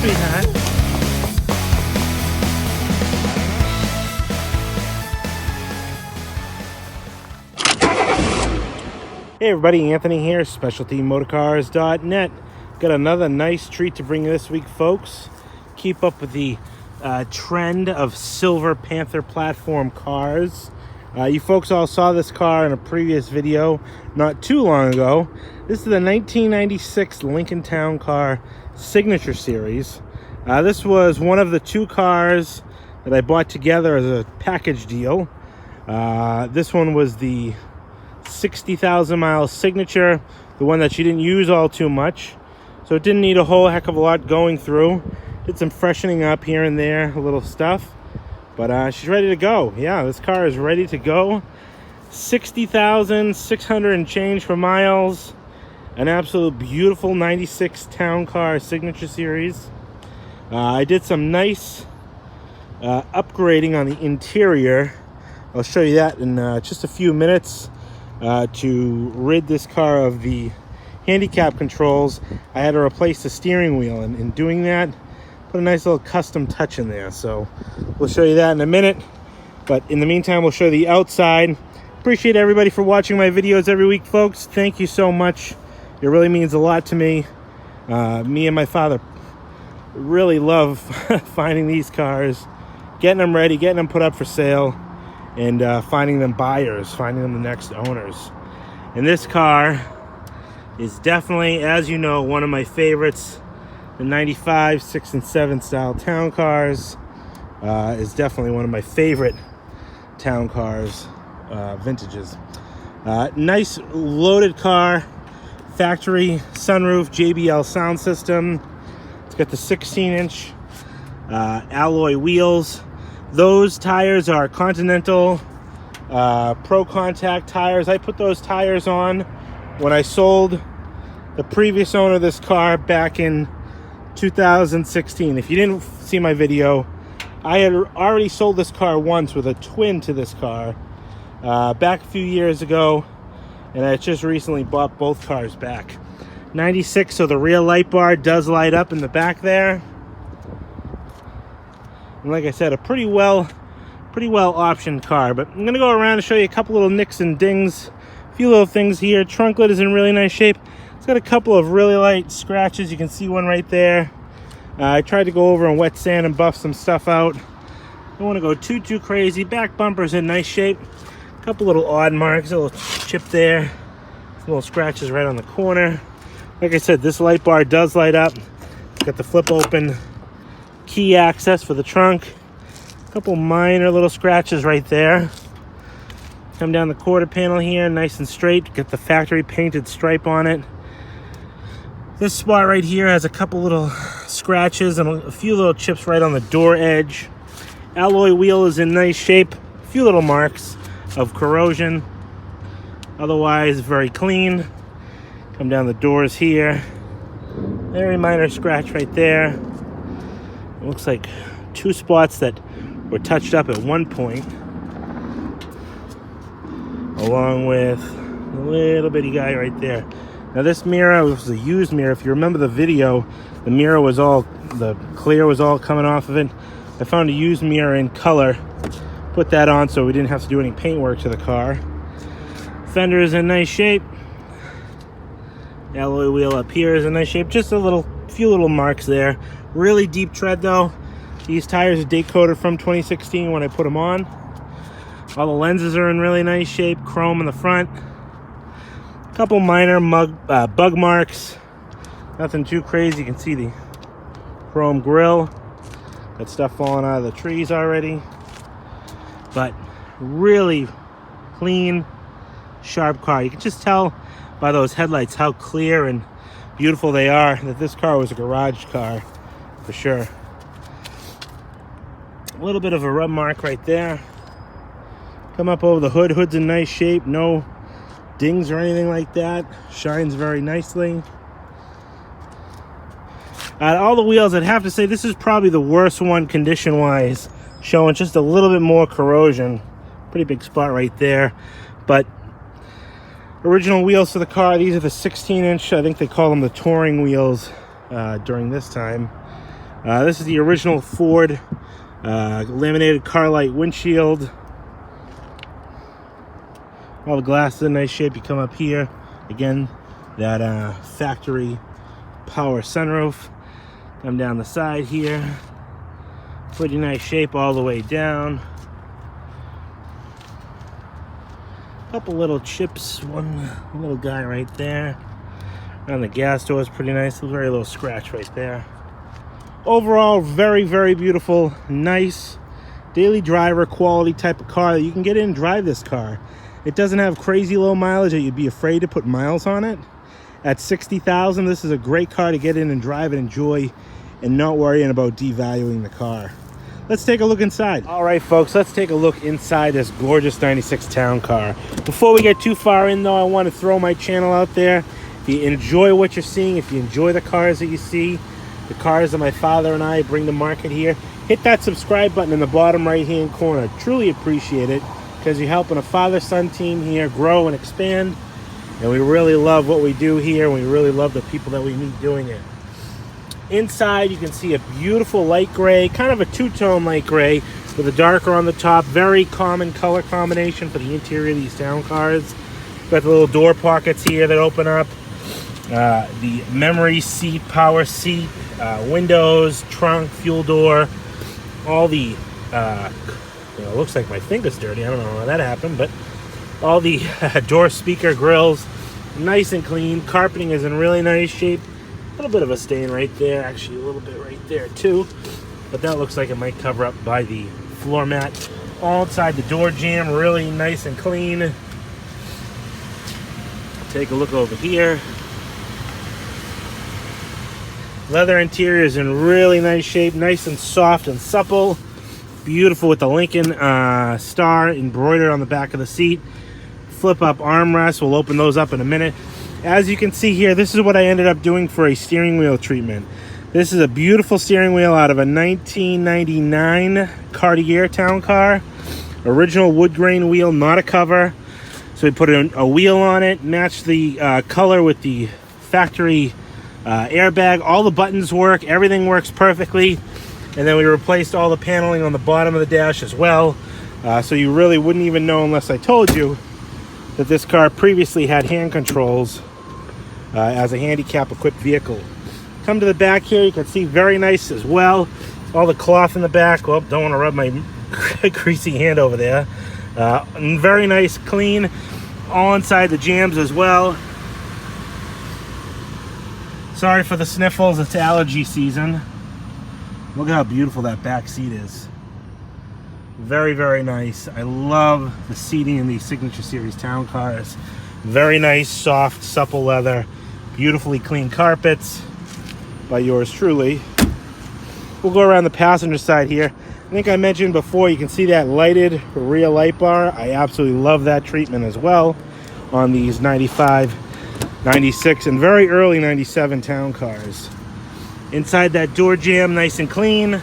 sweetheart. Hey everybody, Anthony here, SpecialtyMotorcars.net. Got another nice treat to bring you this week, folks. Keep up with the trend of silver Panther platform cars. You folks all saw this car in a previous video not too long ago. This is the 1996 Lincoln Town Car Signature Series. This was one of the two cars that I bought together as a package deal. This one was the 60,000 mile Signature, the one that she didn't use all too much. So it didn't need a whole heck of a lot going through. Did some freshening up here and there, a little stuff. But she's ready to go. Yeah, this car is ready to go. 60,600 and change for miles. An absolute beautiful 96 Town Car Signature Series. I did some nice upgrading on the interior. I'll show you that in just a few minutes. To rid this car of the handicap controls, I had to replace the steering wheel, and in doing that, put a nice little custom touch in there. So we'll show you that in a minute, but in the meantime we'll show you the outside. Appreciate everybody for watching my videos every week, folks. Thank you so much. It really means a lot to me. Me and my father really love finding these cars, getting them ready, getting them put up for sale, and finding them buyers, finding them the next owners. And this car is definitely, as you know, one of my favorites. The 95 6 and 7 style town cars is definitely one of my favorite town cars, vintages. Nice loaded car, factory sunroof, JBL sound system. It's got the 16-inch alloy wheels. Those tires are Continental Pro Contact tires. I put those tires on when I sold the previous owner of this car back in 2016. If you didn't see my video, I had already sold this car once with a twin to this car back a few years ago, and I just recently bought both cars back. 96, so the rear light bar does light up in the back there. And like I said, a pretty well optioned car. But I'm gonna go around and show you a couple little nicks and dings, a few little things here. Trunk lid is in really nice shape. It's got a couple of really light scratches. You can see one right there. I tried to go over and wet sand and buff some stuff out. Don't want to go too crazy. Back bumper's in nice shape. A couple little odd marks, a little chip there, some little scratches right on the corner. Like I said, this light bar does light up. It's got the flip open key access for the trunk. A couple minor little scratches right there. Come down the quarter panel here, nice and straight. Got the factory painted stripe on it. This spot right here has a couple little scratches and a few little chips right on the door edge. Alloy wheel is in nice shape. A few little marks of corrosion. Otherwise, very clean. Come down the doors here. Very minor scratch right there. It looks like two spots that were touched up at one point, along with a little bitty guy right there. Now this mirror was a used mirror. If you remember the video, the mirror was all, the clear was all coming off of it. I found a used mirror in color, put that on so we didn't have to do any paint work to the car. Fender is in nice shape. Alloy wheel up here is in nice shape. Just a few little marks there. Really deep tread though. These tires are date coded from 2016 when I put them on. All the lenses are in really nice shape. Chrome in the front. A couple minor bug marks. Nothing too crazy. You can see the chrome grill. Got stuff falling out of the trees already. But really clean, sharp car. You can just tell by those headlights how clear and beautiful they are that this car was a garage car for sure. A little bit of a rub mark right there. Come up over the hood. Hood's in nice shape. No dings or anything like that. Shines very nicely. All the wheels, I'd have to say this is probably the worst one condition wise, showing just a little bit more corrosion. Pretty big spot right there. But original wheels for the car, these are the 16-inch, I think they call them the touring wheels during this time. This is the original Ford laminated car light windshield. All the glass is in nice shape. You come up here, again, that factory power sunroof. Come down the side here. Pretty nice shape all the way down. Couple little chips, one little guy right there. And the gas door is pretty nice. Very little scratch right there. Overall, very, very beautiful, nice, daily driver quality type of car that you can get in and drive this car. It doesn't have crazy low mileage that you'd be afraid to put miles on it. At $60,000, this is a great car to get in and drive and enjoy and not worrying about devaluing the car. Let's take a look inside. All right, folks, let's take a look inside this gorgeous 96 Town car. Before we get too far in, though, I want to throw my channel out there. If you enjoy what you're seeing, if you enjoy the cars that you see, the cars that my father and I bring to market here, hit that subscribe button in the bottom right-hand corner. Truly appreciate it, because you're helping a father-son team here grow and expand. And we really love what we do here, and we really love the people that we meet doing it. Inside, you can see a beautiful light gray, kind of a two-tone light gray with a darker on the top. Very common color combination for the interior of these town cars. Got the little door pockets here that open up. The memory seat, power seat, windows, trunk, fuel door. All the, it looks like my finger's dirty. I don't know how that happened, but all the door speaker grills, nice and clean. Carpeting is in really nice shape. A little bit of a stain right there, actually a little bit right there too, but that looks like it might cover up by the floor mat. All inside the door jamb, really nice and clean. Take a look over here. Leather interior is in really nice shape, nice and soft and supple. Beautiful with the Lincoln star embroidered on the back of the seat. Flip up armrests, we'll open those up in a minute. As you can see here, this is what I ended up doing for a steering wheel treatment. This is a beautiful steering wheel out of a 1999 Cartier town car. Original wood grain wheel, not a cover. So we put a wheel on it, matched the color with the factory airbag. All the buttons work, everything works perfectly. And then we replaced all the paneling on the bottom of the dash as well. So you really wouldn't even know unless I told you that this car previously had hand controls as a handicap equipped vehicle. Come to the back here, you can see very nice as well. All the cloth in the back. Well, don't want to rub my greasy hand over there. Very nice, clean. All inside the jambs as well. Sorry for the sniffles, it's allergy season. Look at how beautiful that back seat is. Very, very nice. I love the seating in these Signature Series town cars. Very nice, soft, supple leather. Beautifully clean carpets by yours truly. We'll go around the passenger side here. I think I mentioned before, you can see that lighted rear light bar. I absolutely love that treatment as well on these 95, 96, and very early 97 town cars. Inside that door jamb, nice and clean.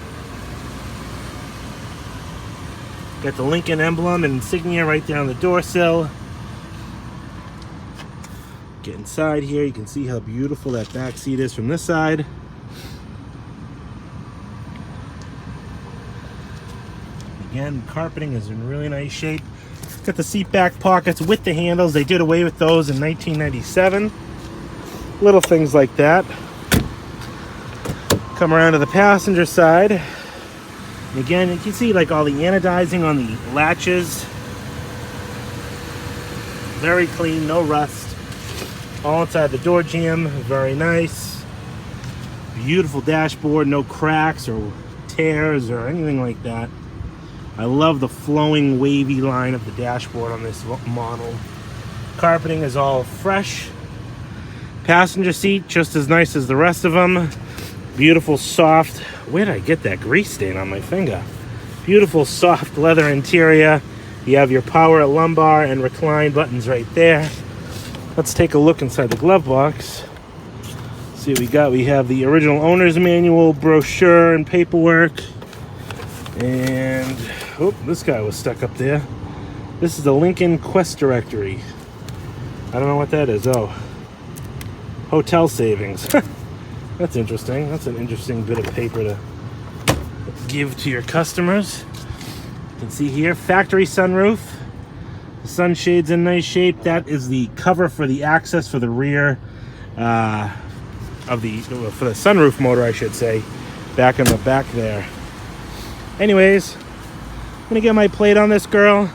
Got the Lincoln emblem and insignia right there on the door sill. Get inside here, you can see how beautiful that back seat is from this side. Again, carpeting is in really nice shape. Got the seat back pockets with the handles. They did away with those in 1997. Little things like that. Come around to the passenger side. And again, you can see like all the anodizing on the latches. Very clean, no rust. All inside the door jamb, very nice. Beautiful dashboard, no cracks or tears or anything like that. I love the flowing wavy line of the dashboard on this model. Carpeting is all fresh. Passenger seat, just as nice as the rest of them. Beautiful soft, where did I get that grease stain on my finger? Beautiful soft leather interior. You have your power lumbar and recline buttons right there. Let's take a look inside the glove box. See what we got. We have the original owner's manual, brochure, and paperwork. And, oh, this guy was stuck up there. This is the Lincoln Quest Directory. I don't know what that is. Oh, hotel savings. That's interesting. That's an interesting bit of paper to give to your customers. You can see here, factory sunroof. The sunshades in nice shape. That is the cover for the access for the rear for the sunroof motor, I should say, back in the back there. Anyways, I'm gonna get my plate on this girl.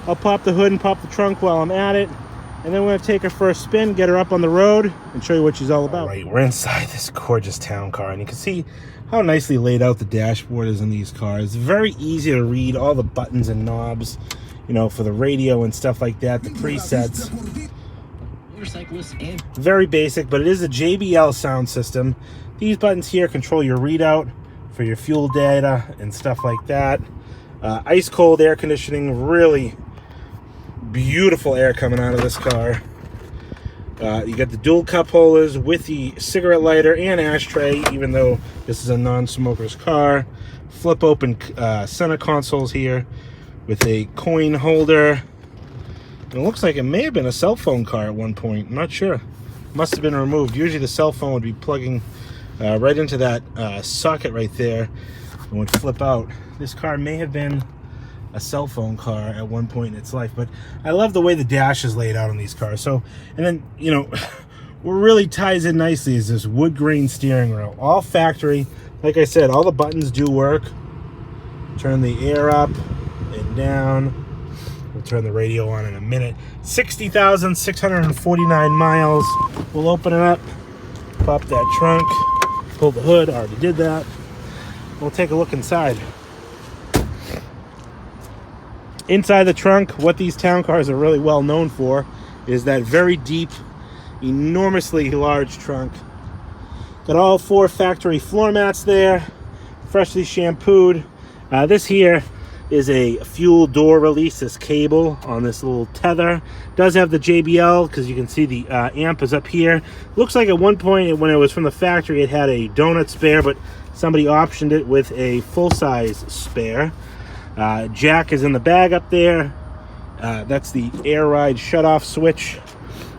I'll pop the hood and pop the trunk while I'm at it, and then we're gonna take her for a spin, get her up on the road, and show you what she's all about. All right, we're inside this gorgeous town car, and you can see how nicely laid out the dashboard is in these cars. Very easy to read all the buttons and knobs, you know, for the radio and stuff like that, the presets. Very basic, but it is a JBL sound system. These buttons here control your readout for your fuel data and stuff like that. Ice cold air conditioning, really beautiful air coming out of this car. You got the dual cup holders with the cigarette lighter and ashtray, even though this is a non-smoker's car. Flip open center consoles here with a coin holder. And it looks like it may have been a cell phone car at one point. I'm not sure. Must have been removed. Usually the cell phone would be plugging right into that socket right there and would flip out. This car may have been a cell phone car at one point in its life, but I love the way the dash is laid out on these cars. So, and then, you know, what really ties in nicely is this wood grain steering wheel, all factory. Like I said, all the buttons do work. Turn the air up and down. We'll turn the radio on in a minute. 60,649 miles. We'll open it up, pop that trunk, pull the hood. Already did that. We'll take a look inside. Inside the trunk, what these town cars are really well known for is that very deep, enormously large trunk. Got all 4 factory floor mats there, freshly shampooed. This here is a fuel door release, this cable on this little tether. Does have the JBL, because you can see the amp is up here. Looks like at one point when it was from the factory it had a donut spare, but somebody optioned it with a full-size spare. Jack is in the bag up there. That's the air ride shut-off switch.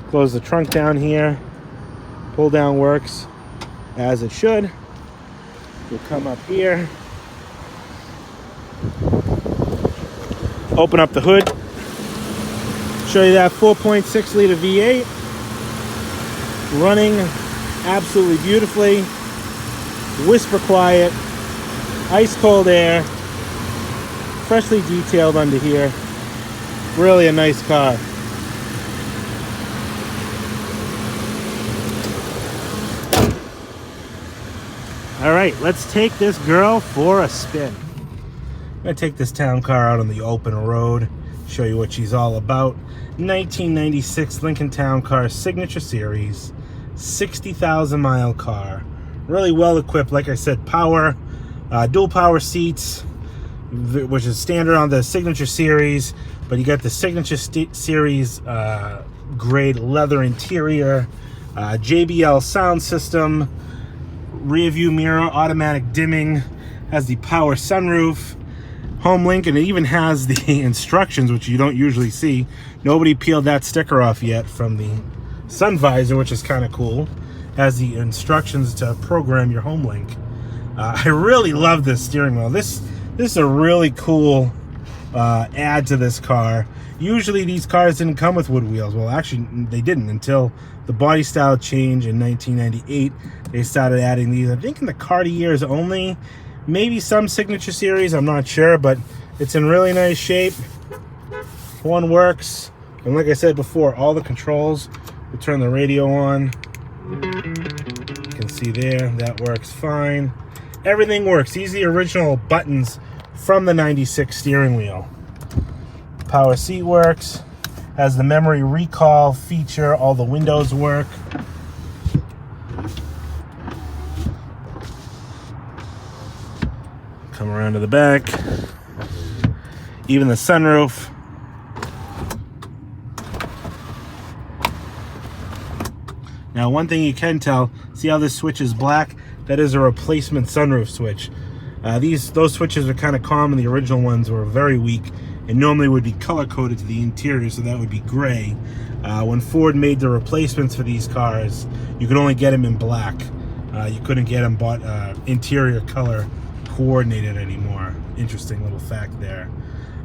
Close the trunk down here. Pull down works as it should. We'll come up here. Open up the hood. Show you that 4.6 liter V8. Running absolutely beautifully. Whisper quiet. Ice cold air. Freshly detailed under here. Really a nice car. All right, let's take this girl for a spin. I'm gonna take this town car out on the open road, show you what she's all about. 1996 Lincoln Town Car Signature Series, 60,000 mile car. Really well equipped, like I said, power, dual power seats, which is standard on the Signature Series, but you got the Signature Series grade leather interior, JBL sound system, rear view mirror, automatic dimming, has the power sunroof, home link, and it even has the instructions, which you don't usually see. Nobody peeled that sticker off yet from the sun visor, which is kind of cool. Has the instructions to program your home link. I really love this steering wheel. This is a really cool add to this car. Usually these cars didn't come with wood wheels. Well, actually they didn't until the body style change in 1998. They started adding these, I think in the Cartiers only. Maybe some Signature Series, I'm not sure, but it's in really nice shape. One works, and like I said before, all the controls. We'll turn the radio on. You can see there, that works fine. Everything works. These are the original buttons from the 96 steering wheel. Power seat works, has the memory recall feature, all the windows work. Come around to the back. Even the sunroof. Now, one thing you can tell, see how this switch is black? That is a replacement sunroof switch. Those switches are kind of common. The original ones were very weak and normally would be color coded to the interior, so that would be gray. When Ford made the replacements for these cars, you could only get them in black. You couldn't get them bought interior color coordinated anymore. Interesting little fact there.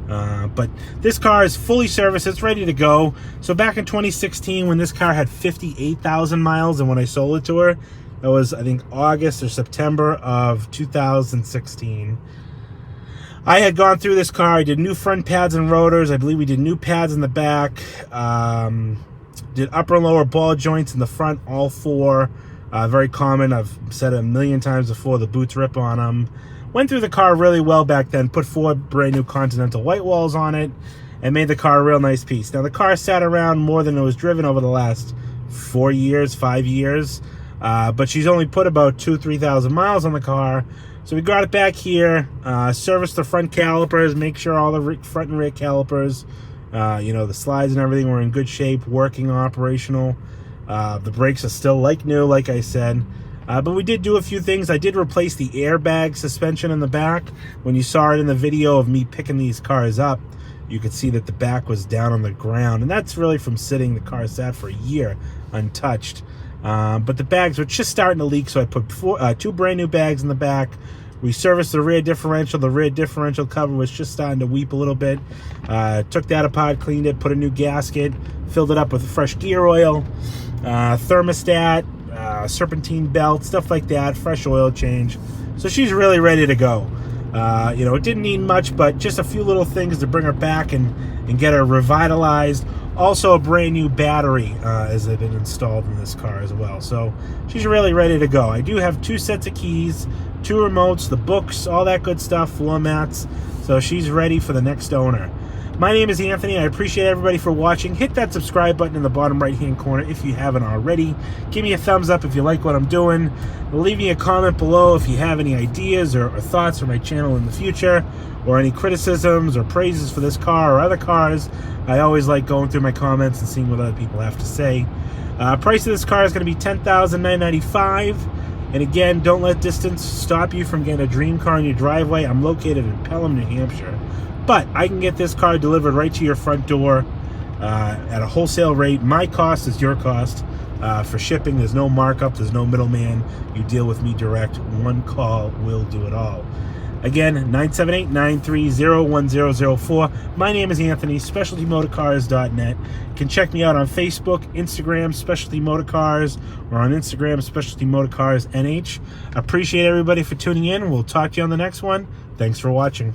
But this car is fully serviced. It's ready to go. So back in 2016, when this car had 58,000 miles, and when I sold it to her, that was, I think, August or September of 2016. I had gone through this car. I did new front pads and rotors. I believe we did new pads in the back. Did upper and lower ball joints in the front, all four. Very common. I've said it a million times before. The boots rip on them. Went through the car really well back then. Put 4 brand new Continental white walls on it and made the car a real nice piece. Now, the car sat around more than it was driven over the last 4 years, 5 years. But she's only put about 2,000-3,000 miles on the car. So we got it back here, serviced the front calipers, make sure all the front and rear calipers, you know, the slides and everything were in good shape, working, operational. The brakes are still like new, like I said. But we did do a few things. I did replace the airbag suspension in the back. When you saw it in the video of me picking these cars up, you could see that the back was down on the ground. And that's really from sitting. The car sat for a year untouched. But the bags were just starting to leak, so I put 2 brand new bags in the back. We serviced the rear differential. The rear differential cover was just starting to weep a little bit. Took that apart, cleaned it, put a new gasket, filled it up with fresh gear oil, thermostat, serpentine belt, stuff like that, fresh oil change. So she's really ready to go. You know, it didn't need much, but just a few little things to bring her back and get her revitalized. Also, a brand new battery has been installed in this car as well. So she's really ready to go. I do have 2 sets of keys, 2 remotes, the books, all that good stuff, floor mats. So she's ready for the next owner. My name is Anthony. I appreciate everybody for watching. Hit that subscribe button in the bottom right-hand corner if you haven't already. Give me a thumbs up if you like what I'm doing. Leave me a comment below if you have any ideas or thoughts for my channel in the future, or any criticisms or praises for this car or other cars. I always like going through my comments and seeing what other people have to say. Price of this car is going to be $10,995. And again, don't let distance stop you from getting a dream car in your driveway. I'm located in Pelham, New Hampshire. But I can get this car delivered right to your front door at a wholesale rate. My cost is your cost for shipping. There's no markup. There's no middleman. You deal with me direct. One call will do it all. Again, 978-930-1004. My name is Anthony, SpecialtyMotorcars.net. You can check me out on Facebook, Instagram, Specialty Motorcars, or on Instagram, Specialty Motorcars NH. Appreciate everybody for tuning in. We'll talk to you on the next one. Thanks for watching.